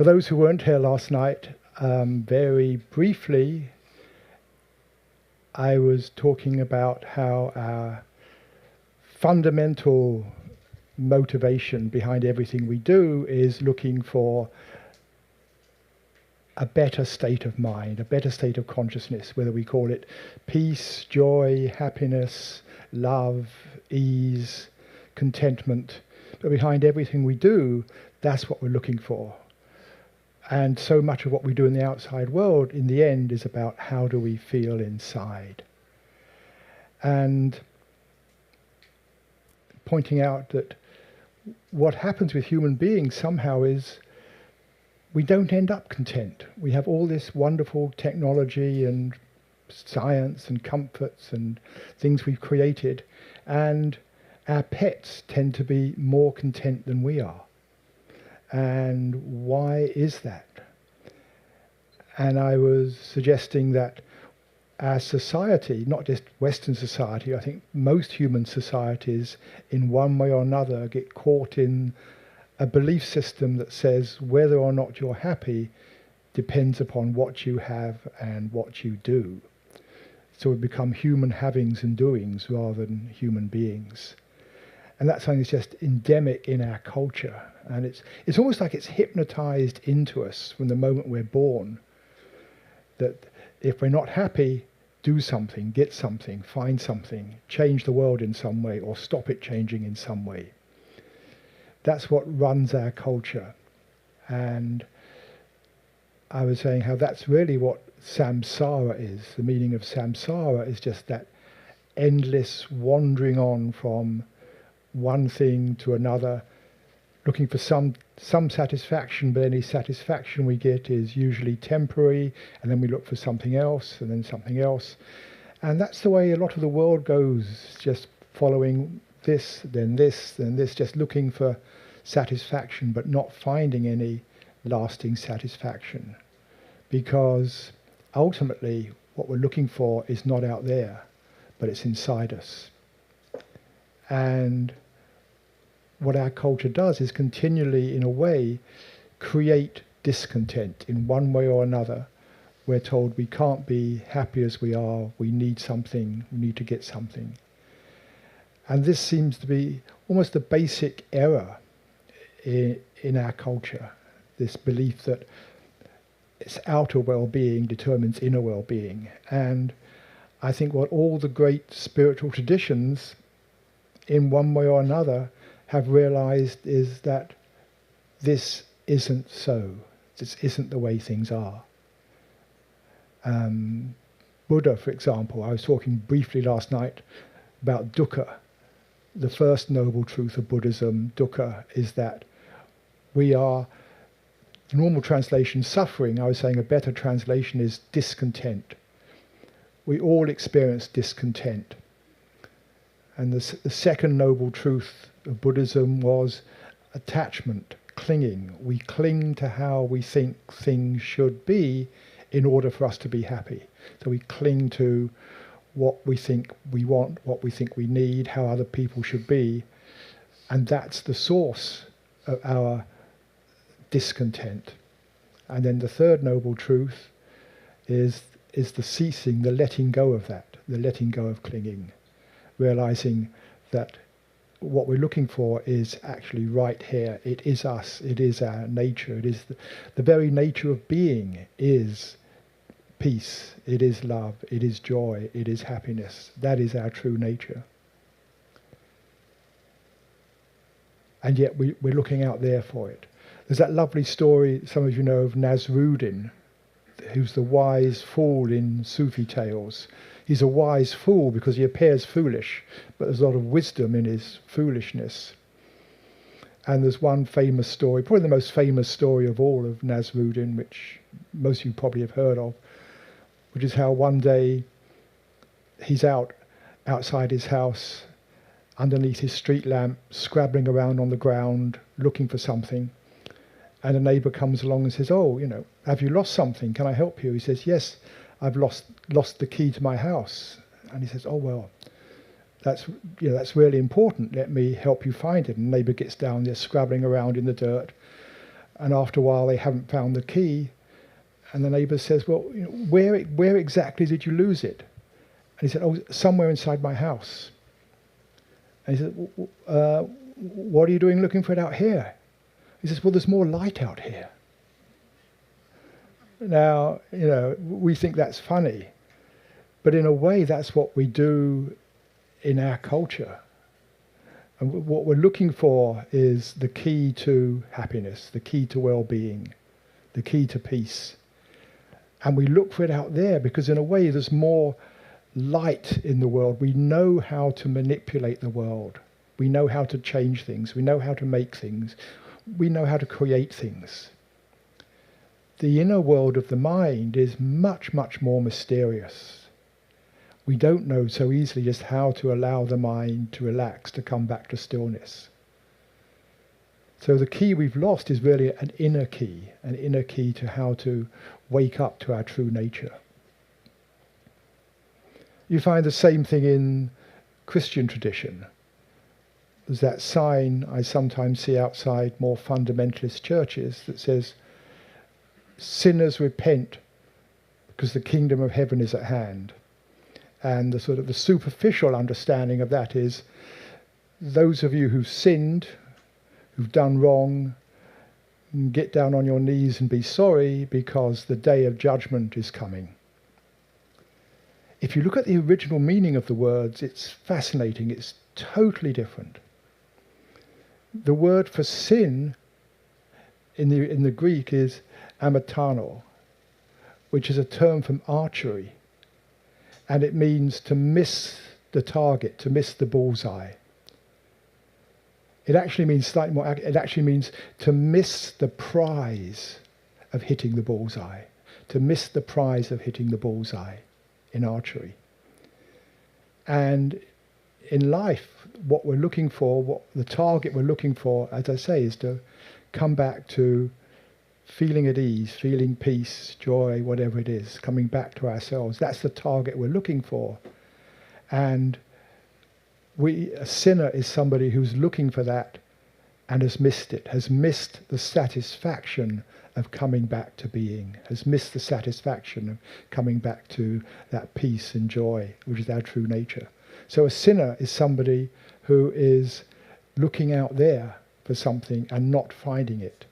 For those who weren't here last night, very briefly, I was talking about how our fundamental motivation behind everything we do is looking for a better state of mind, a better state of consciousness, whether we call it peace, joy, happiness, love, ease, contentment. But behind everything we do, that's what we're looking for. And so much of what we do in the outside world, in the end, is about how do we feel inside. And pointing out that what happens with human beings somehow is we don't end up content. We have all this wonderful technology and science and comforts and things we've created, and our pets tend to be more content than we are. And why is that? And I was suggesting that our society, not just Western society, I think most human societies in one way or another get caught in a belief system that says whether or not you're happy depends upon what you have and what you do. So we become human havings and doings rather than human beings. And that's something that's just endemic in our culture. And it's almost like it's hypnotized into us from the moment we're born, that if we're not happy, do something, get something, find something, change the world in some way, or stop it changing in some way. That's what runs our culture. And I was saying how that's really what samsara is. The meaning of samsara is just that endless wandering on from one thing to another, looking for some satisfaction, but any satisfaction we get is usually temporary, and then we look for something else, and then something else. And that's the way a lot of the world goes, just following this, then this, then this, just looking for satisfaction, but not finding any lasting satisfaction. Because ultimately, what we're looking for is not out there, but it's inside us. And what our culture does is continually, in a way, create discontent in one way or another. We're told we can't be happy as we are, we need something, we need to get something. And this seems to be almost a basic error in our culture, this belief that it's outer well-being determines inner well-being. And I think what all the great spiritual traditions, in one way or another, have realized is that this isn't so. This isn't the way things are. Buddha, for example, I was talking briefly last night about dukkha. The first noble truth of Buddhism, dukkha, is that we are, the normal translation, suffering. I was saying a better translation is discontent. We all experience discontent. And the second noble truth of Buddhism was attachment, clinging. We cling to how we think things should be in order for us to be happy. So we cling to what we think we want, what we think we need, how other people should be. And that's the source of our discontent. And then the third noble truth is the ceasing, the letting go of that, the letting go of clinging, realizing that what we're looking for is actually right here. It is us. It is our nature. It is the very nature of being is peace. It is love. It is joy. It is happiness. That is our true nature. And yet we're looking out there for it. There's that lovely story, some of you know, of Nasruddin, who's the wise fool in Sufi tales. He's a wise fool because he appears foolish, but there's a lot of wisdom in his foolishness. And there's one famous story, probably the most famous story of all of Nasruddin, which most of you probably have heard of, which is how one day he's outside his house, underneath his street lamp, scrabbling around on the ground, looking for something. And a neighbour comes along and says, "Oh, have you lost something? Can I help you?" He says, "Yes, I've lost the key to my house." And he says, "Oh, well, that's really important. Let me help you find it." And the neighbour gets down there, scrabbling around in the dirt, And after a while they haven't found the key, and the neighbour says, well, where exactly did you lose it? And he said, oh, somewhere inside my house. And he said, what are you doing looking for it out here? He says, well, there's more light out here. Now, we think that's funny, but in a way that's what we do in our culture. And what we're looking for is the key to happiness, the key to well-being, the key to peace. And we look for it out there because in a way there's more light in the world. We know how to manipulate the world. We know how to change things. We know how to make things. We know how to create things. The inner world of the mind is much, much more mysterious. We don't know so easily just how to allow the mind to relax, to come back to stillness. So the key we've lost is really an inner key to how to wake up to our true nature. You find the same thing in Christian tradition. There's that sign I sometimes see outside more fundamentalist churches that says, sinners repent because the kingdom of heaven is at hand. And the sort of the superficial understanding of that is, those of you who've sinned, who've done wrong, get down on your knees and be sorry because the day of judgment is coming. If you look at the original meaning of the words, it's fascinating. It's totally different. The word for sin in the Greek is amatano, which is a term from archery. And it means to miss the target, to miss the bullseye. It actually means slightly more, it actually means to miss the prize of hitting the bullseye. To miss the prize of hitting the bullseye in archery. And in life, what we're looking for, what the target we're looking for, as I say, is to come back to feeling at ease, feeling peace, joy, whatever it is, coming back to ourselves. That's the target we're looking for. And a sinner is somebody who's looking for that and has missed it, has missed the satisfaction of coming back to being, has missed the satisfaction of coming back to that peace and joy, which is our true nature. So a sinner is somebody who is looking out there for something and not finding it.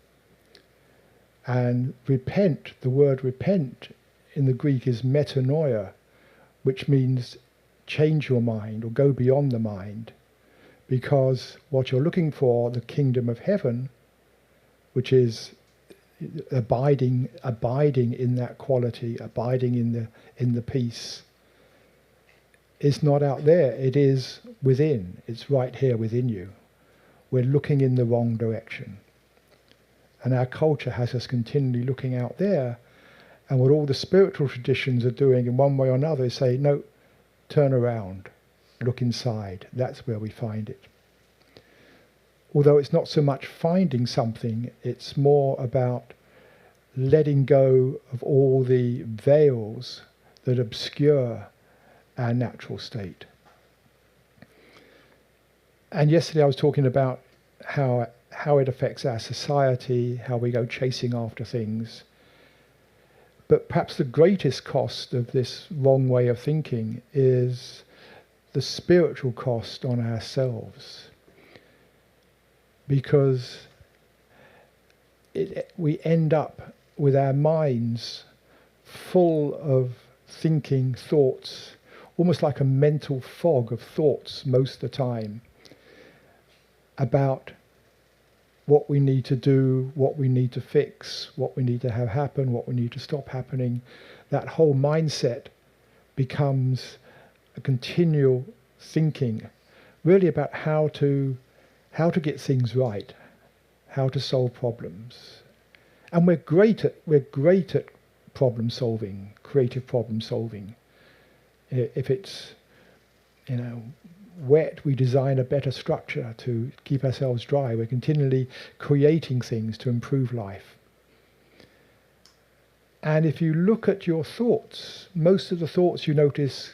And repent, the word repent in the Greek is metanoia, which means change your mind or go beyond the mind. Because what you're looking for, the kingdom of heaven, which is abiding in that quality, abiding in the peace, is not out there. It is within. It's right here within you. We're looking in the wrong direction. And our culture has us continually looking out there. And what all the spiritual traditions are doing in one way or another is say, no, turn around, look inside. That's where we find it. Although it's not so much finding something, it's more about letting go of all the veils that obscure our natural state. And yesterday I was talking about how it affects our society, how we go chasing after things. But perhaps the greatest cost of this wrong way of thinking is the spiritual cost on ourselves. Because we end up with our minds full of thinking thoughts, almost like a mental fog of thoughts most of the time, about what we need to do, what we need to fix, what we need to have happen, what we need to stop happening. That whole mindset becomes a continual thinking, really about how to get things right, how to solve problems. And we're great at problem solving, creative problem solving. If it's, wet, we design a better structure to keep ourselves dry. We're continually creating things to improve life. And if you look at your thoughts, most of the thoughts you notice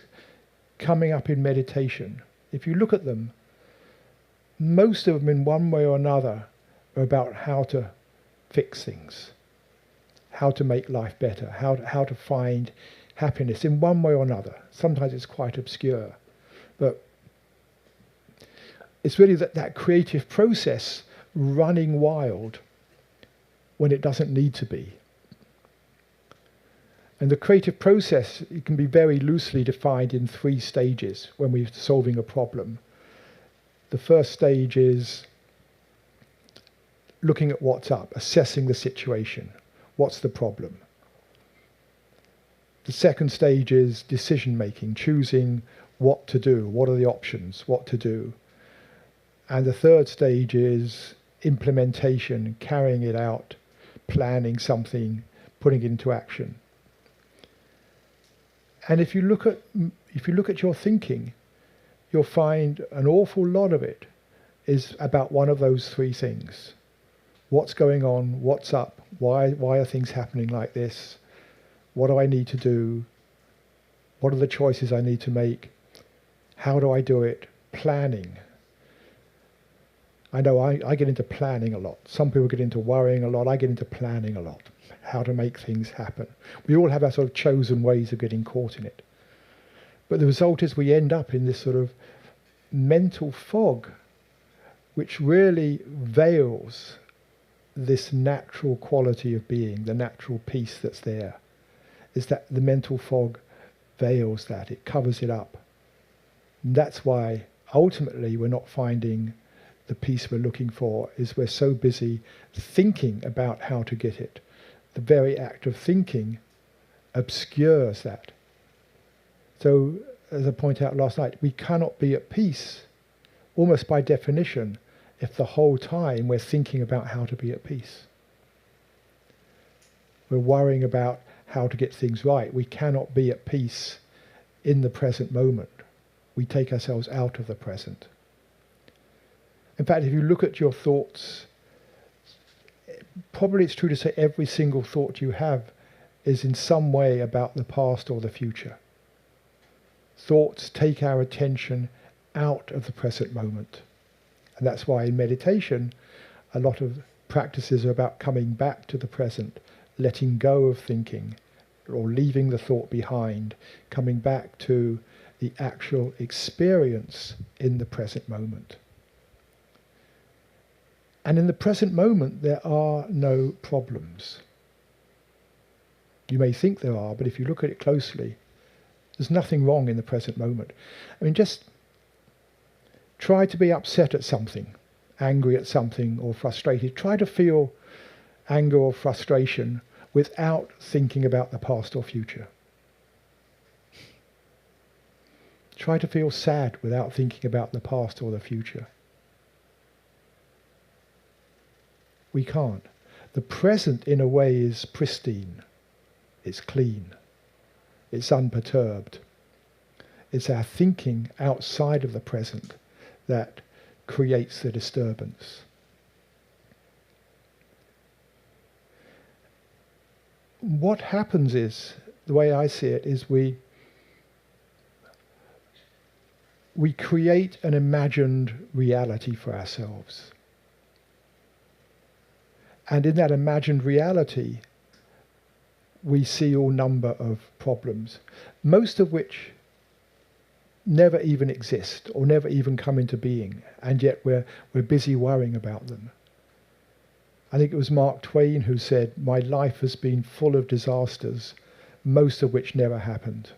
coming up in meditation, if you look at them, most of them in one way or another are about how to fix things, how to make life better, how to find happiness in one way or another. Sometimes it's quite obscure, but it's really that creative process running wild when it doesn't need to be. And the creative process, it can be very loosely defined in 3 stages when we're solving a problem. The first stage is looking at what's up, assessing the situation. What's the problem? The second stage is decision making, choosing what to do, what are the options, what to do. And the third stage is implementation, carrying it out, planning something, putting it into action. And if you look at your thinking, you'll find an awful lot of it is about one of those 3 things. What's going on? What's up? Why are things happening like this? What do I need to do? What are the choices I need to make? How do I do it? Planning. I know I get into planning a lot. Some people get into worrying a lot. I get into planning a lot. How to make things happen. We all have our sort of chosen ways of getting caught in it. But the result is we end up in this sort of mental fog, which really veils this natural quality of being, the natural peace that's there. Is that the mental fog veils that, it covers it up. And that's why ultimately we're not finding the peace we're looking for, is we're so busy thinking about how to get it. The very act of thinking obscures that. So, as I pointed out last night, we cannot be at peace, almost by definition, if the whole time we're thinking about how to be at peace. We're worrying about how to get things right. We cannot be at peace in the present moment. We take ourselves out of the present. In fact, if you look at your thoughts, probably it's true to say every single thought you have is in some way about the past or the future. Thoughts take our attention out of the present moment. And that's why in meditation, a lot of practices are about coming back to the present, letting go of thinking, or leaving the thought behind, coming back to the actual experience in the present moment. And in the present moment, there are no problems. You may think there are, but if you look at it closely, there's nothing wrong in the present moment. I mean, just try to be upset at something, angry at something, or frustrated. Try to feel anger or frustration without thinking about the past or future. Try to feel sad without thinking about the past or the future. We can't. The present, in a way, is pristine. It's clean. It's unperturbed. It's our thinking outside of the present that creates the disturbance. What happens is, the way I see it, is we create an imagined reality for ourselves. And in that imagined reality, we see all number of problems, most of which never even exist or never even come into being, and yet we're busy worrying about them. I think it was Mark Twain who said, "My life has been full of disasters, most of which never happened."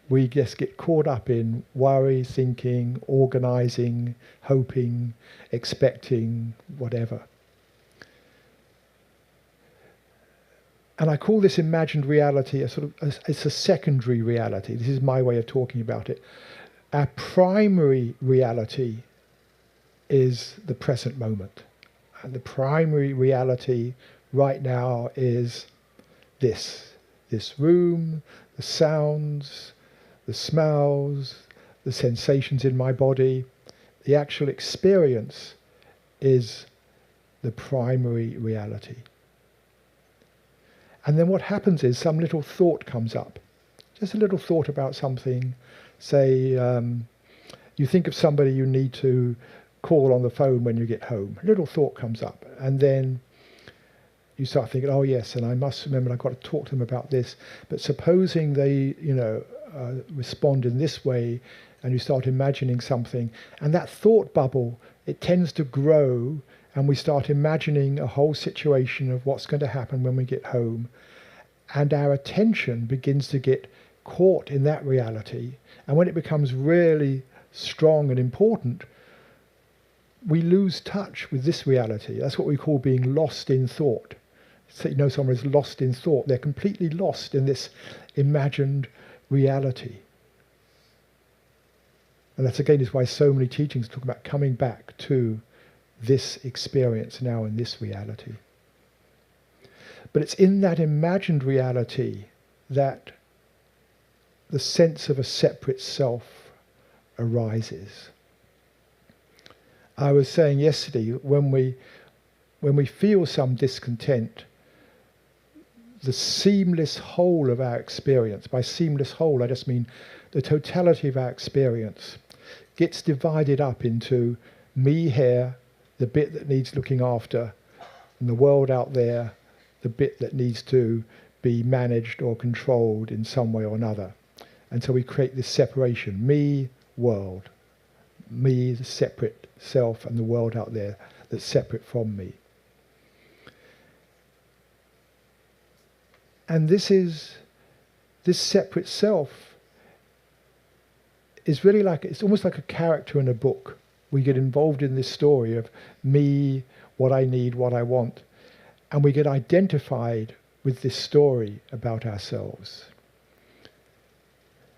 We just get caught up in worry, thinking, organising, hoping, expecting, whatever. And I call this imagined reality it's a secondary reality. This is my way of talking about it. Our primary reality is the present moment. And the primary reality right now is this room, the sounds, the smells, the sensations in my body. The actual experience is the primary reality. And then what happens is some little thought comes up. Just a little thought about something. Say, you think of somebody you need to call on the phone when you get home. A little thought comes up, and then you start thinking, oh yes, and I must remember I've got to talk to them about this. But supposing they, respond in this way, and you start imagining something, and that thought bubble, it tends to grow, and we start imagining a whole situation of what's going to happen when we get home. And our attention begins to get caught in that reality. And when it becomes really strong and important, we lose touch with this reality. That's what we call being lost in thought. So, someone is lost in thought. They're completely lost in this imagined reality. And that's again is why so many teachings talk about coming back to this experience now in this reality. But it's in that imagined reality that the sense of a separate self arises. I was saying yesterday, when we feel some discontent, the seamless whole of our experience, by seamless whole I just mean the totality of our experience, gets divided up into me here, the bit that needs looking after, and the world out there, the bit that needs to be managed or controlled in some way or another. And so we create this separation, me, world, me, the separate self, and the world out there that's separate from me. And this separate self is really it's almost like a character in a book. We get involved in this story of me, what I need, what I want, and we get identified with this story about ourselves.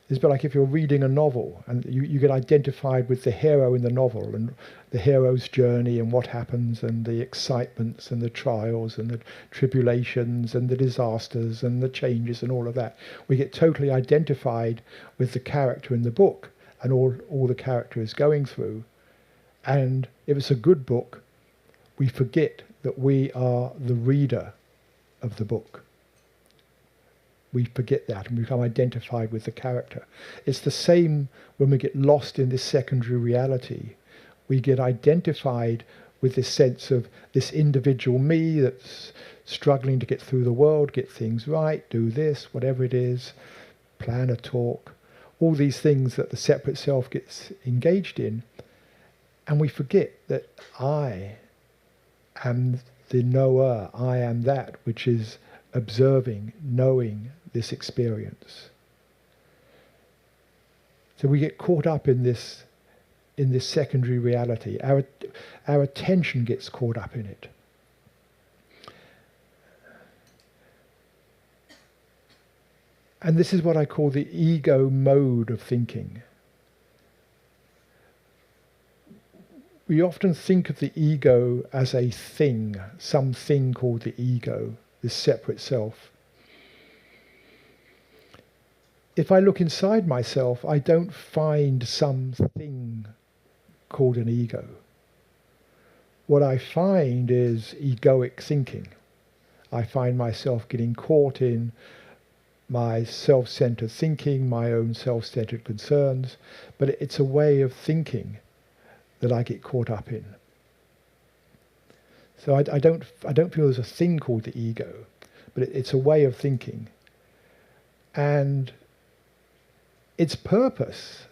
It's a bit like if you're reading a novel and you get identified with the hero in the novel and the hero's journey and what happens and the excitements and the trials and the tribulations and the disasters and the changes and all of that. We get totally identified with the character in the book and all the character is going through. And if it's a good book, we forget that we are the reader of the book. We forget that and we become identified with the character. It's the same when we get lost in this secondary reality. We get identified with this sense of this individual me that's struggling to get through the world, get things right, do this, whatever it is, plan a talk, all these things that the separate self gets engaged in. And we forget that I am the knower, I am that which is observing, knowing this experience. So we get caught up in this secondary reality. Our attention gets caught up in it. And this is what I call the ego mode of thinking. We often think of the ego as a thing, something called the ego, this separate self. If I look inside myself, I don't find something called an ego. What I find is egoic thinking. I find myself getting caught in my self-centered thinking, my own self-centered concerns, but it's a way of thinking that I get caught up in. So I don't feel there's a thing called the ego, but it's a way of thinking. And its purpose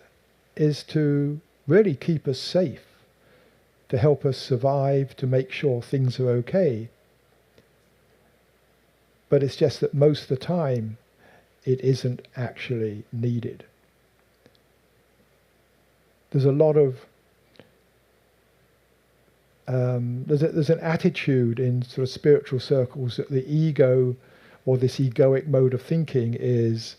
is to really keep us safe, to help us survive, to make sure things are okay. But it's just that most of the time it isn't actually needed. There's a lot of there's an attitude in sort of spiritual circles that the ego or this egoic mode of thinking is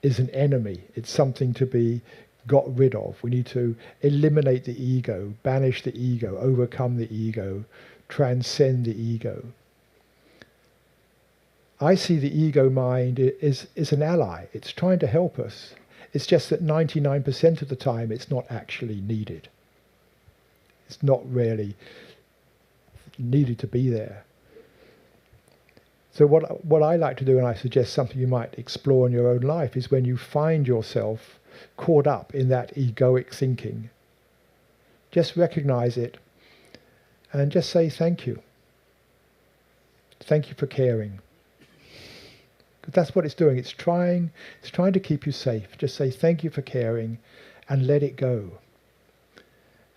an enemy. It's something to be got rid of. We need to eliminate the ego, banish the ego, overcome the ego, transcend the ego. I see the ego mind is an ally. It's trying to help us. It's just that 99% of the time it's not actually needed. It's not really needed to be there. So what I like to do, and I suggest something you might explore in your own life, is when you find yourself caught up in that egoic thinking, Just recognize it and just say thank you. Thank you for caring. Because that's what it's doing. It's trying to keep you safe. Just say thank you for caring and let it go.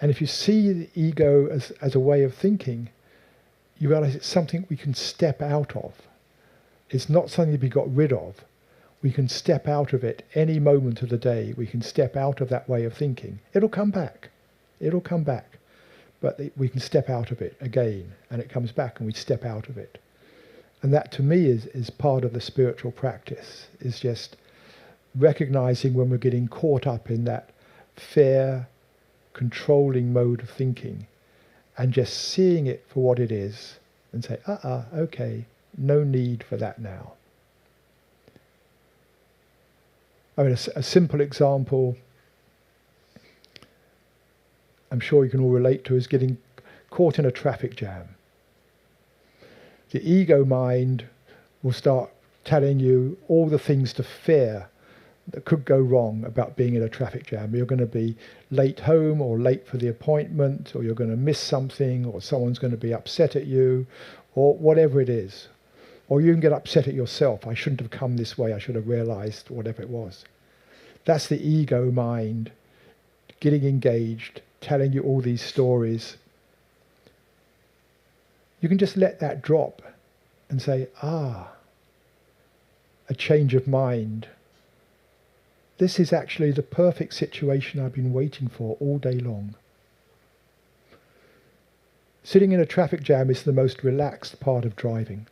And if you see the ego as a way of thinking, you realize it's something we can step out of. It's not something to be got rid of. We can step out of it any moment of the day. We can step out of that way of thinking. It'll come back. It'll come back. But we can step out of it again, and it comes back and we step out of it. And that to me is part of the spiritual practice, is just recognizing when we're getting caught up in that fair, controlling mode of thinking, and just seeing it for what it is and say, okay, no need for that now. I mean, a simple example I'm sure you can all relate to is getting caught in a traffic jam. The ego mind will start telling you all the things to fear that could go wrong about being in a traffic jam. You're going to be late home or late for the appointment, or you're going to miss something, or someone's going to be upset at you, or whatever it is. Or you can get upset at yourself. I shouldn't have come this way. I should have realized whatever it was. That's the ego mind getting engaged, telling you all these stories. You can just let that drop and say, a change of mind. This is actually the perfect situation I've been waiting for all day long. Sitting in a traffic jam is the most relaxed part of driving.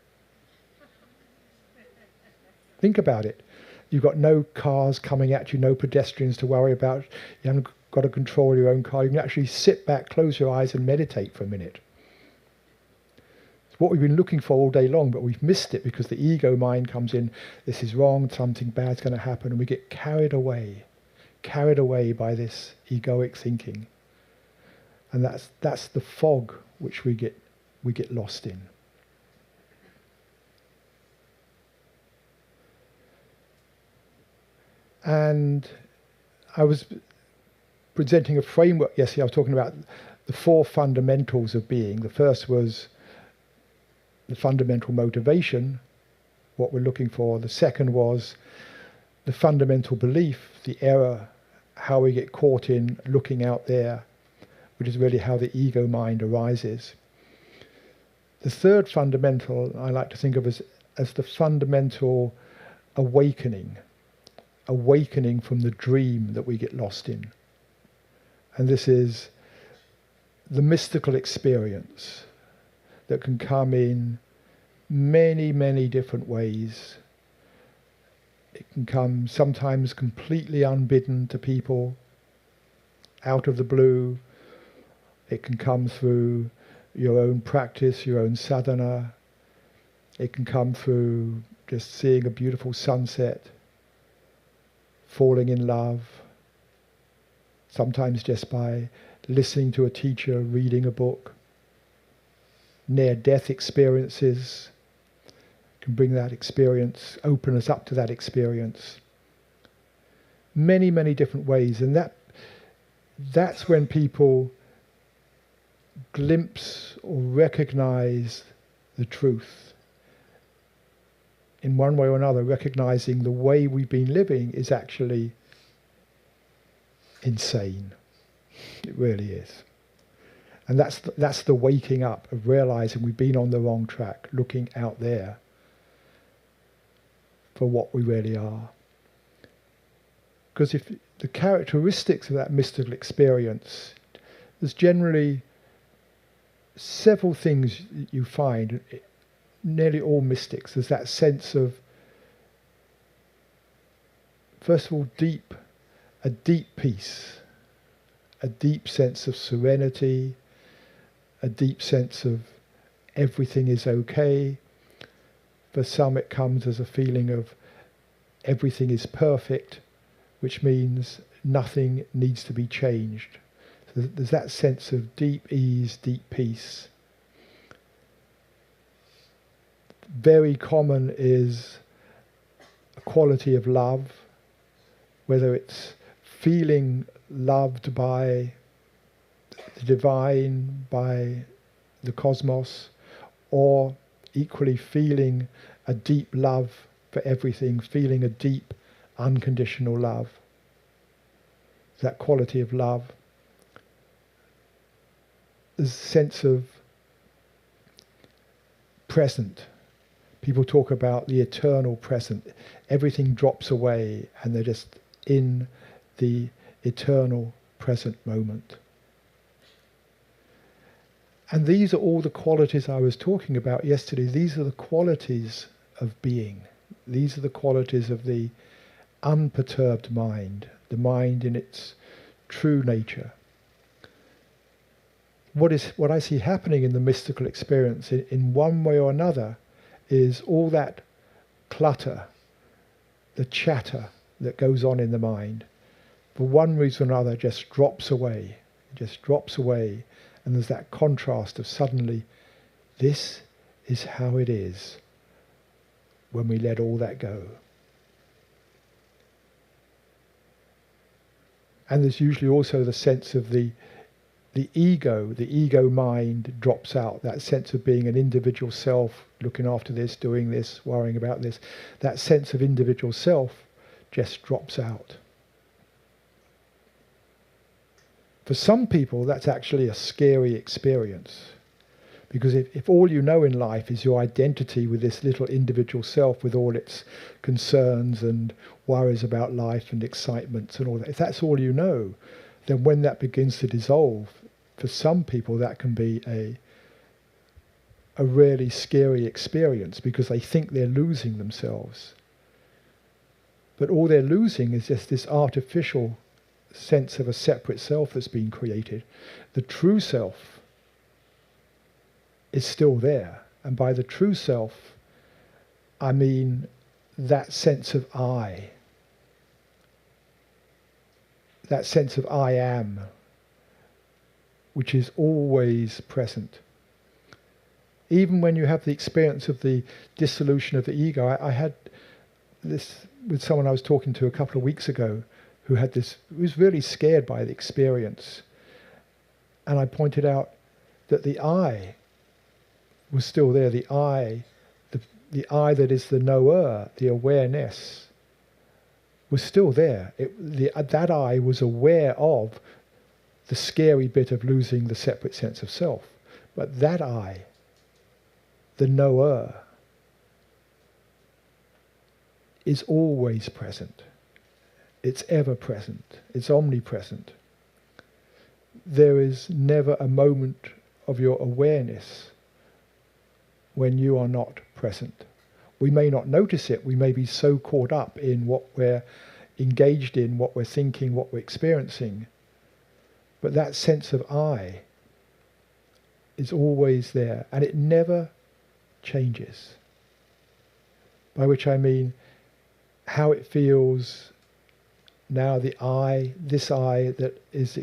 Think about it. You've got no cars coming at you, no pedestrians to worry about. You haven't got to control your own car. You can actually sit back, close your eyes and meditate for a minute. It's what we've been looking for all day long, but we've missed it because the ego mind comes in. This is wrong, something bad's going to happen, and we get carried away by this egoic thinking. And that's the fog which we get lost in. And I was presenting a framework yesterday. I was talking about the 4 fundamentals of being. The first was the fundamental motivation, what we're looking for. The second was the fundamental belief, the error, how we get caught in looking out there, which is really how the ego mind arises. The third fundamental I like to think of as the fundamental awakening from the dream that we get lost in. And this is the mystical experience that can come in many, many different ways. It can come sometimes completely unbidden to people, out of the blue. It can come through your own practice, your own sadhana. It can come through just seeing a beautiful sunset, falling in love, sometimes just by listening to a teacher, reading a book. Near-death experiences can bring that experience, open us up to that experience. Many, many different ways. And that's when people glimpse or recognize the truth. In one way or another, recognizing the way we've been living is actually insane. It really is. And that's the waking up of realizing we've been on the wrong track, looking out there for what we really are. Because if the characteristics of that mystical experience, there's generally several things you find, nearly all mystics. There's that sense of, first of all, a deep peace, a deep sense of serenity, a deep sense of everything is okay. For some it comes as a feeling of everything is perfect, which means nothing needs to be changed. So there's that sense of deep ease, deep peace. Very common is a quality of love, whether it's feeling loved by the divine, by the cosmos, or equally feeling a deep love for everything, feeling a deep unconditional love. That quality of love. There's a sense of present. People talk about the eternal present. Everything drops away and they're just in the eternal present moment. And these are all the qualities I was talking about yesterday. These are the qualities of being. These are the qualities of the unperturbed mind, the mind in its true nature. What I see happening in the mystical experience in one way or another is all that clutter, the chatter that goes on in the mind, for one reason or another just drops away, and there's that contrast of suddenly, this is how it is when we let all that go. And there's usually also the sense of the ego mind drops out, that sense of being an individual self, looking after this, doing this, worrying about this. That sense of individual self just drops out. For some people, that's actually a scary experience. Because if all you know in life is your identity with this little individual self, with all its concerns and worries about life and excitements and all that, if that's all you know, then when that begins to dissolve, for some people that can be a really scary experience, because they think they're losing themselves. But all they're losing is just this artificial sense of a separate self that's been created. The true self is still there. And by the true self, I mean that sense of I. That sense of I am, which is always present. Even when you have the experience of the dissolution of the ego, I had this with someone I was talking to a couple of weeks ago who was really scared by the experience. And I pointed out that the I was still there, the I that is the knower, the awareness, was still there. That I was aware of the scary bit of losing the separate sense of self. But that I, the knower, is always present. It's ever present. It's omnipresent. There is never a moment of your awareness when you are not present. We may not notice it. We may be so caught up in what we're engaged in, what we're thinking, what we're experiencing. But that sense of I is always there, and it never changes. By which I mean how it feels now, this I that is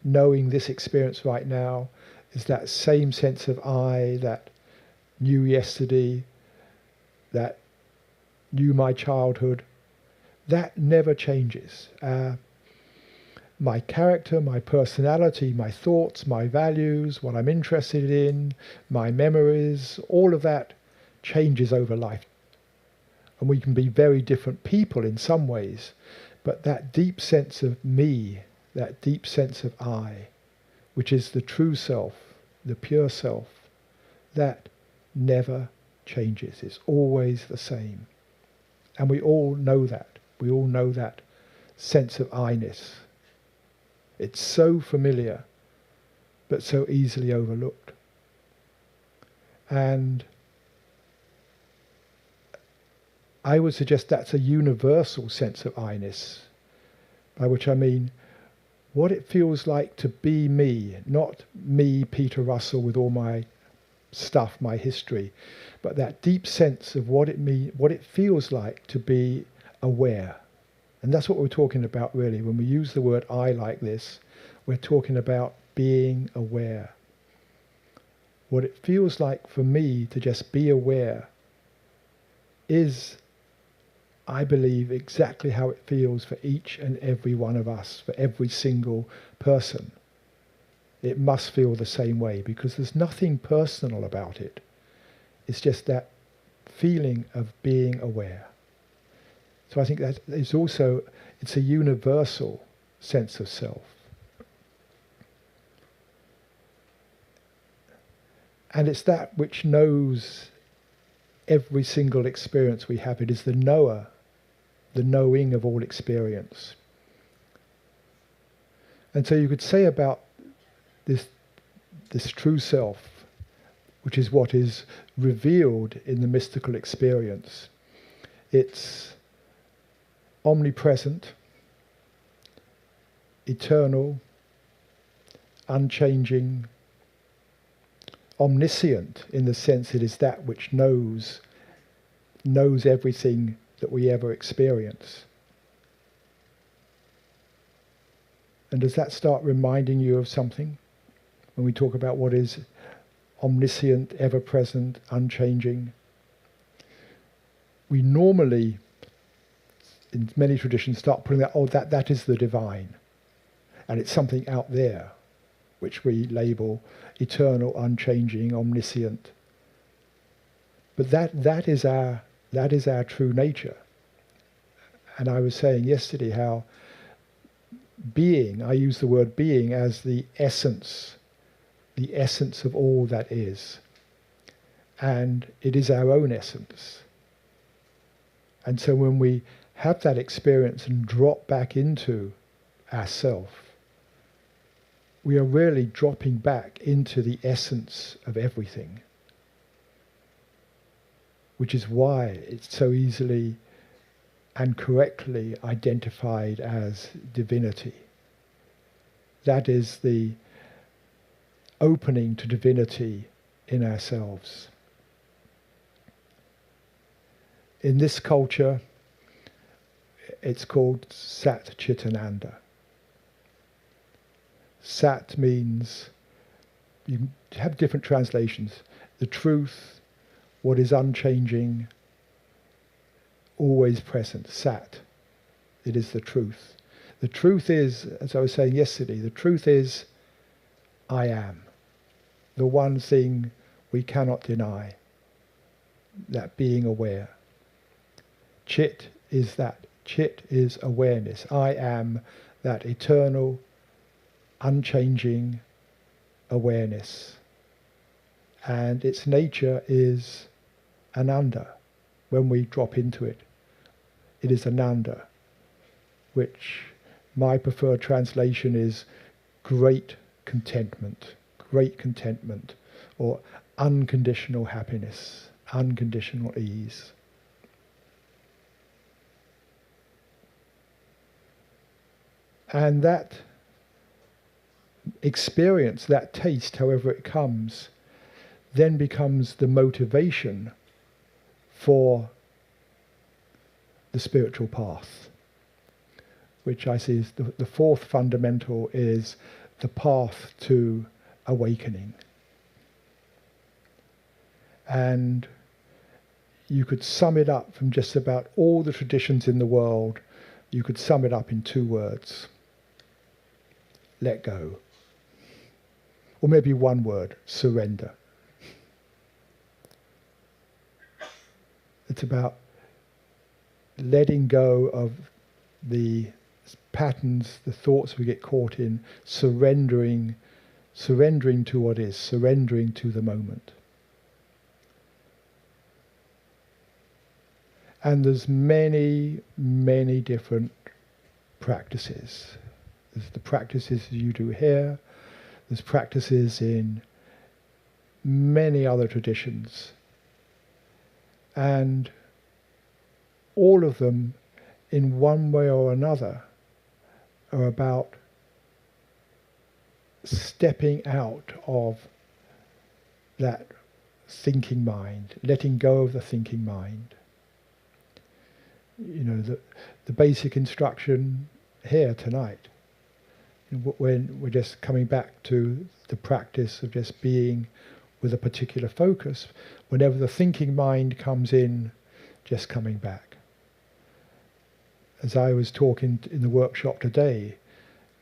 knowing this experience right now, is that same sense of I that knew yesterday, that knew my childhood. That never changes. My character, my personality, my thoughts, my values, what I'm interested in, my memories, all of that changes over life. And we can be very different people in some ways, but that deep sense of me, that deep sense of I, which is the true self, the pure self, that never changes. It's always the same. And we all know that. We all know that sense of I-ness. It's so familiar, but so easily overlooked. And I would suggest that's a universal sense of I-ness, by which I mean what it feels like to be me, not me, Peter Russell, with all my stuff, my history, but that deep sense of what it feels like to be aware. And that's what we're talking about really. When we use the word I like this, we're talking about being aware. What it feels like for me to just be aware is, I believe, exactly how it feels for each and every one of us, for every single person. it must feel the same way, because there's nothing personal about it. It's just that feeling of being aware. So I think that is also, it's a universal sense of self. And it's that which knows every single experience we have. It is the knower, the knowing of all experience. And so you could say about this true self, which is what is revealed in the mystical experience, it's omnipresent, eternal, unchanging, omniscient, in the sense it is that which knows everything that we ever experience. And does that start reminding you of something when we talk about what is omniscient, ever-present, unchanging? We normally, in many traditions, start putting that is the divine, and it's something out there which we label eternal, unchanging, omniscient. But that is our true nature. And I was saying yesterday how being, I use the word being as the essence of all that is. And it is our own essence. And so when we have that experience and drop back into ourself, we are really dropping back into the essence of everything, which is why it's so easily and correctly identified as divinity. That is the opening to divinity in ourselves. In this culture, it's called Sat Chit Ananda. Sat means, you have different translations, the truth, what is unchanging, always present. Sat, it is the truth. The truth is, as I was saying yesterday, the truth is I am. The one thing we cannot deny, that being aware. Chit is that. Chit is awareness. I am that eternal, unchanging awareness. And its nature is ananda. When we drop into it, it is ananda, which my preferred translation is great contentment, or unconditional happiness, unconditional ease. And that experience, that taste, however it comes, then becomes the motivation for the spiritual path, which I see as the fourth fundamental is the path to awakening. And you could sum it up from just about all the traditions in the world, you could sum it up in 2 words. Let go. Or maybe 1 word, surrender. It's about letting go of the patterns, the thoughts we get caught in, surrendering to what is, surrendering to the moment. And there's many, many different practices. There's the practices you do here, there's practices in many other traditions. And all of them, in one way or another, are about stepping out of that thinking mind, letting go of the thinking mind. You know, the basic instruction here tonight, when we're just coming back to the practice of just being with a particular focus, whenever the thinking mind comes in, just coming back. As I was talking in the workshop today,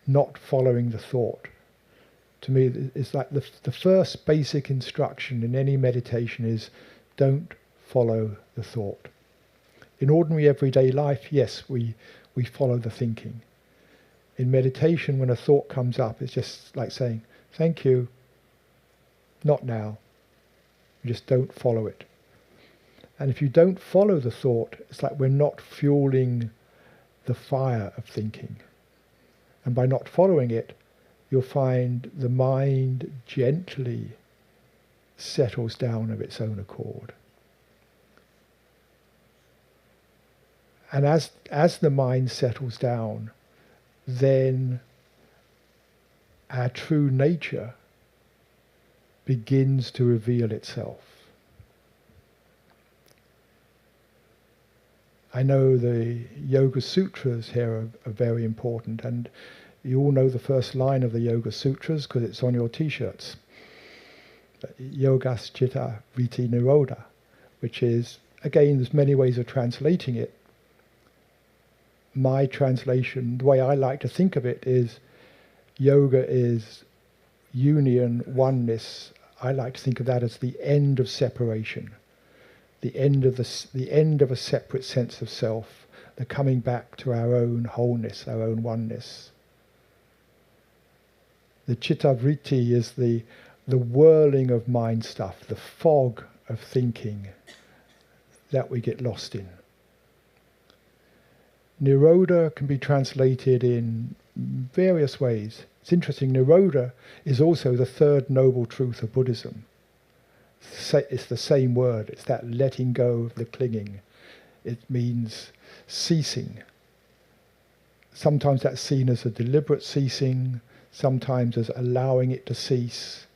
not following the thought, to me, it's like the first basic instruction in any meditation is don't follow the thought. In ordinary everyday life, yes, we follow the thinking. In meditation, when a thought comes up, it's just like saying, thank you, not now. You just don't follow it. And if you don't follow the thought, it's like we're not fueling the fire of thinking. And by not following it, you'll find the mind gently settles down of its own accord. And as the mind settles down, then our true nature begins to reveal itself. I know the Yoga Sutras here are very important, and you all know the first line of the Yoga Sutras because it's on your t-shirts. Yogas Chitta Vritti Nirodha, which is, again, there's many ways of translating it. My translation, the way I like to think of it, is yoga is union, oneness. I like to think of that as the end of separation, the end of a separate sense of self, the coming back to our own wholeness, our own oneness. The chitta vritti is the whirling of mind stuff, the fog of thinking that we get lost in. Nirodha can be translated in various ways. It's interesting, Nirodha is also the third noble truth of Buddhism. It's the same word, it's that letting go of the clinging. It means ceasing. Sometimes that's seen as a deliberate ceasing, sometimes as allowing it to cease.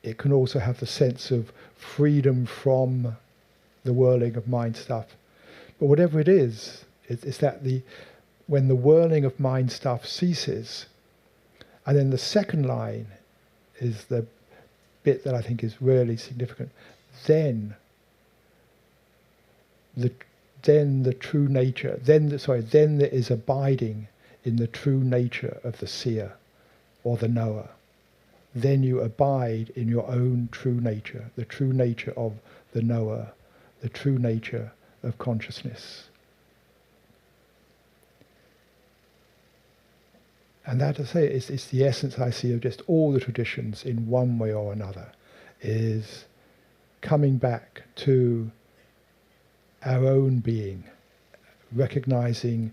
It can also have the sense of freedom from the whirling of mind stuff. But whatever it is, it's that when the whirling of mind stuff ceases, and then the second line is the bit that I think is really significant, then the true nature, then there is abiding in the true nature of the seer or the knower. Then you abide in your own true nature, the true nature of the knower, the true nature of consciousness. And that, I say, it's the essence I see of just all the traditions in one way or another, is coming back to our own being, recognizing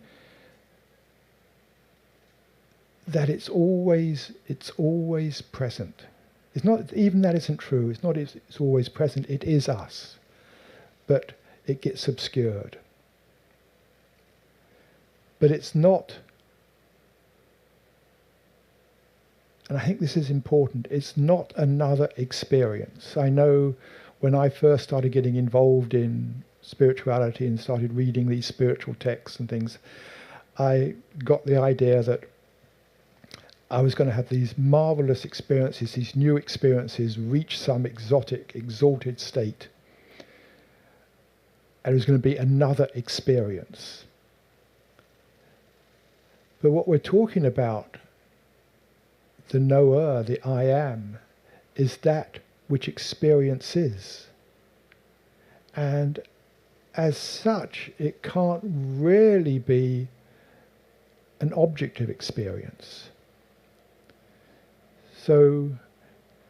that it's always present. It's not, even that isn't true, it's not it's always present, it is us. But it gets obscured. But it's not, and I think this is important, it's not another experience. I know when I first started getting involved in spirituality and started reading these spiritual texts and things, I got the idea that I was going to have these marvelous experiences, these new experiences, reach some exotic, exalted state. And it was going to be another experience. But what we're talking about, the knower, the I am, is that which experience is. And as such, it can't really be an object of experience. So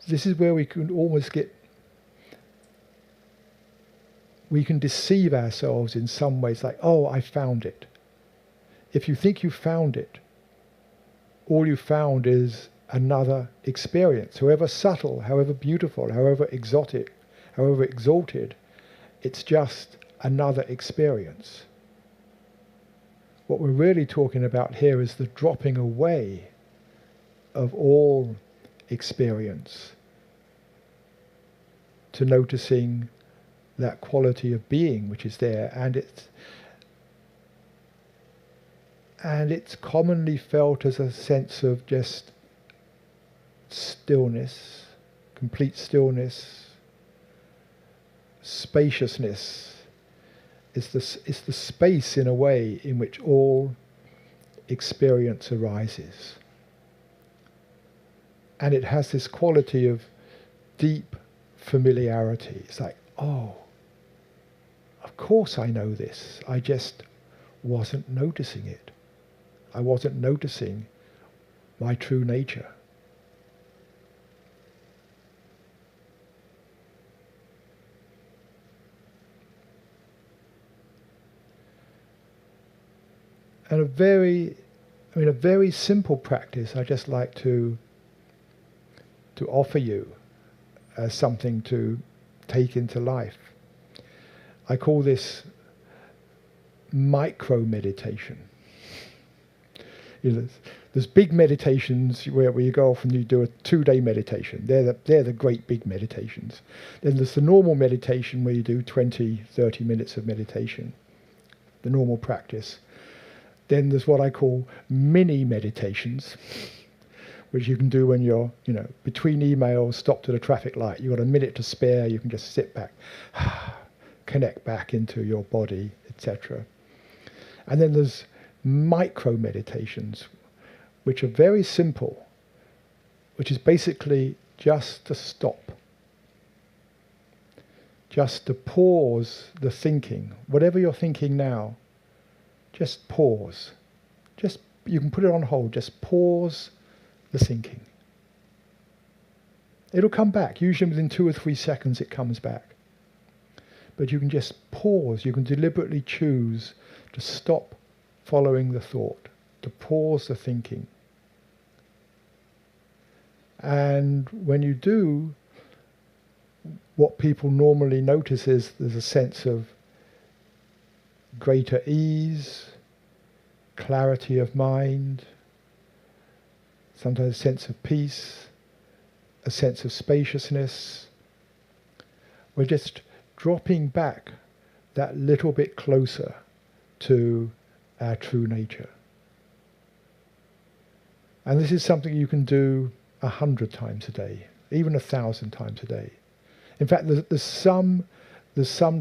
this is where we can almost we can deceive ourselves in some ways, like, oh, I found it. If you think you found it, all you found is another experience, however subtle, however beautiful, however exotic, however exalted, it's just another experience. What we're really talking about here is the dropping away of all experience to noticing that quality of being which is there, and it's commonly felt as a sense of just stillness, complete stillness, spaciousness. It's the space, in a way, in which all experience arises. And it has this quality of deep familiarity. It's like, oh, of course I know this. I just wasn't noticing it. I wasn't noticing my true nature. And a very simple practice I just like to offer you as something to take into life. I call this micro meditation. There's big meditations where you go off and you do a 2-day meditation. They're the great big meditations. Then there's the normal meditation where you do 20, 30 minutes of meditation, the normal practice. Then there's what I call mini meditations, which you can do when you're, between emails, stopped at a traffic light. You've got a minute to spare. You can just sit back, connect back into your body, etc. And then there's micro meditations, which are very simple, which is basically just to stop, just to pause the thinking. Whatever you're thinking now, just pause. You can put it on hold. Just pause the thinking. It'll come back. Usually within 2 or 3 seconds it comes back. But you can just pause. You can deliberately choose to stop following the thought, to pause the thinking. And when you do, what people normally notice is there's a sense of greater ease, clarity of mind, sometimes a sense of peace, a sense of spaciousness. We're just dropping back that little bit closer to our true nature. And this is something you can do 100 times a day, even 1,000 times a day. In fact, there's some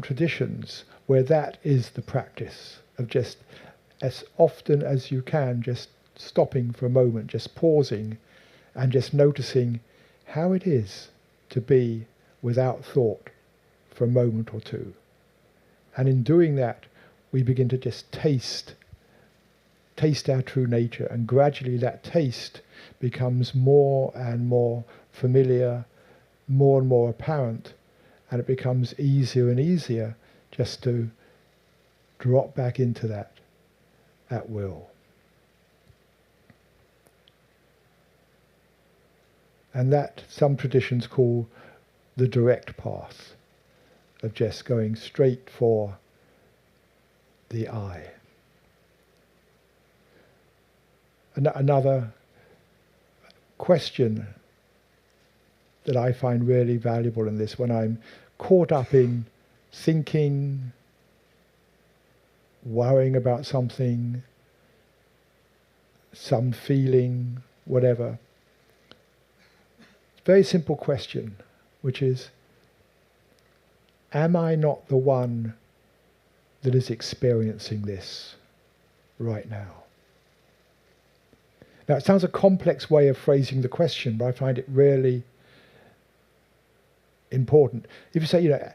traditions where that is the practice of just as often as you can, just stopping for a moment, just pausing and just noticing how it is to be without thought for a moment or two. And in doing that, we begin to just taste our true nature, and gradually that taste becomes more and more familiar, more and more apparent, and it becomes easier and easier just to drop back into that at will. And that some traditions call the direct path of just going straight for the I. Another question that I find really valuable in this, when I'm caught up in thinking, worrying about something, some feeling, whatever. Very simple question, which is, am I not the one that is experiencing this right now? Now, it sounds a complex way of phrasing the question, but I find it really important. If you say,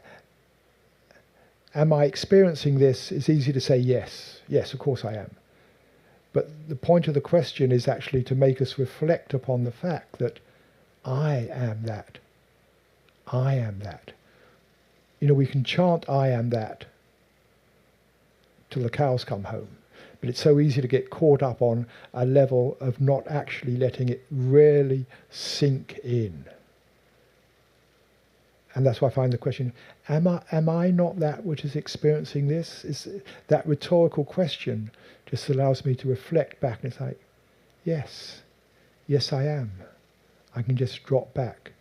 am I experiencing this? It's easy to say yes. Yes, of course I am. But the point of the question is actually to make us reflect upon the fact that I am that. I am that. We can chant I am that till the cows come home. But it's so easy to get caught up on a level of not actually letting it really sink in. And that's why I find the question, am I not that which is experiencing this? Is that rhetorical question just allows me to reflect back, and it's like, yes I am. I can just drop back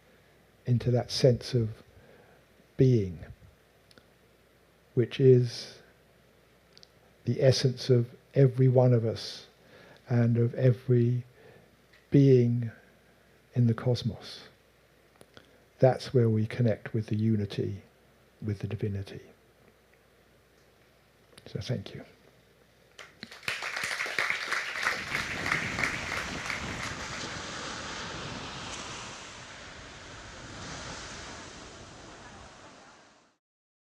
into that sense of being, which is the essence of every one of us and of every being in the cosmos. That's where we connect with the unity, with the divinity. So thank you.